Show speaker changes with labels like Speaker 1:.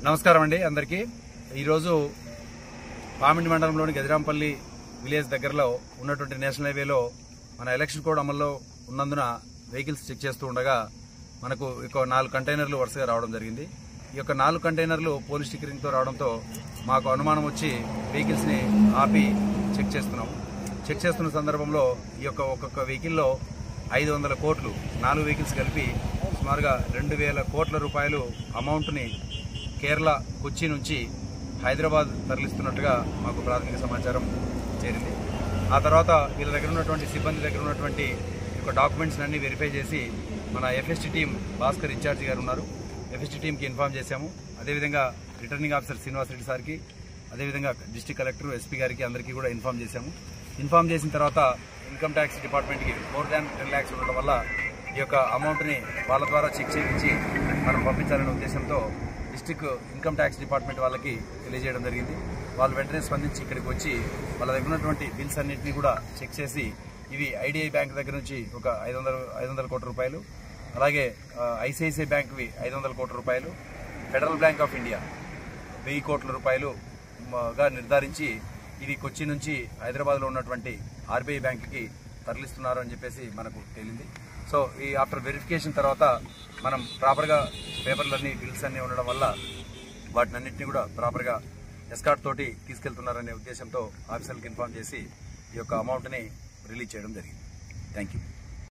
Speaker 1: నమస్కారం అండి అందరికీ. ఈరోజు పామిడి మండలంలోని గదిరాంపల్లి విలేజ్ దగ్గరలో ఉన్నటువంటి నేషనల్ హైవేలో మన ఎలక్షన్ కోడ్ అమల్లో ఉన్నందున వెహికల్స్ చెక్ చేస్తూ ఉండగా మనకు ఒక 4 కంటైనర్లు వరుసగా రావడం జరిగింది. ఈ యొక్క 4 కంటైనర్లు పోలీస్ స్టిక్కరింగ్తో రావడంతో మాకు అనుమానం వచ్చి వెహికల్స్ని ఆపి చెక్ చేస్తున్నాం. చెక్ చేస్తున్న సందర్భంలో ఈ యొక్క ఒక్కొక్క వెహికల్లో 500 కోట్లు 4 వెహికల్స్ కలిపి సుమారుగా 2000 కోట్ల రూపాయలు అమౌంట్ని కేరళ కొచ్చి నుంచి హైదరాబాద్ తరలిస్తున్నట్టుగా మాకు ప్రాథమిక సమాచారం చేరింది. ఆ తర్వాత వీళ్ళ దగ్గర ఉన్నటువంటి సిబ్బంది దగ్గర ఉన్నటువంటి యొక్క డాక్యుమెంట్స్ అన్ని వెరిఫై చేసి మన ఎఫ్ఎస్టీ టీం భాస్కర్ ఇన్ఛార్జి గారు ఉన్నారు, ఎఫ్ఎస్టీ టీంకి ఇన్ఫార్మ్ చేశాము. అదేవిధంగా రిటర్నింగ్ ఆఫీసర్ శ్రీనివాస్ రెడ్డి సార్కి, అదేవిధంగా డిస్ట్రిక్ట్ కలెక్టర్ ఎస్పీ గారికి అందరికీ కూడా ఇన్ఫార్మ్ చేశాము. ఇన్ఫార్మ్ చేసిన తర్వాత ఇన్కమ్ ట్యాక్స్ డిపార్ట్మెంట్కి మోర్ దాన్ 10 lakhs ఉండడం వల్ల ఈ యొక్క అమౌంట్ని వాళ్ళ ద్వారా చెక్ చేయించి మనం పంపించాలనే ఉద్దేశంతో డిస్ట్రిక్ట్ ఇన్కమ్ ట్యాక్స్ డిపార్ట్మెంట్ వాళ్ళకి తెలియజేయడం జరిగింది. వాళ్ళు వెంటనే స్పందించి ఇక్కడికి వచ్చి వాళ్ళ దగ్గర ఉన్నటువంటి బిల్స్ అన్నింటినీ కూడా చెక్ చేసి ఇవి ఐడిఐ బ్యాంక్ దగ్గర నుంచి ఒక 500 కోట్ల రూపాయలు, అలాగే ఐసిఐసిఐ బ్యాంక్వి 500 కోట్ల రూపాయలు, ఫెడరల్ బ్యాంక్ ఆఫ్ ఇండియా 1000 కోట్ల రూపాయలుగా నిర్ధారించి ఇది కొచ్చి నుంచి హైదరాబాద్లో ఉన్నటువంటి ఆర్బీఐ బ్యాంకుకి తరలిస్తున్నారు అని చెప్పేసి మనకు తేలింది. సో ఈ ఆఫ్టర్ వెరిఫికేషన్ తర్వాత మనం ప్రాపర్గా పేపర్లన్నీ బిల్స్ అన్నీ ఉండడం వల్ల వాటినన్నింటినీ కూడా ప్రాపర్గా ఎస్కార్ట్ తోటి తీసుకెళ్తున్నారనే ఉద్దేశంతో ఆఫీసర్లకు ఇన్ఫార్మ్ చేసి ఈ యొక్క అమౌంట్ని రిలీజ్ చేయడం జరిగింది. Thank you.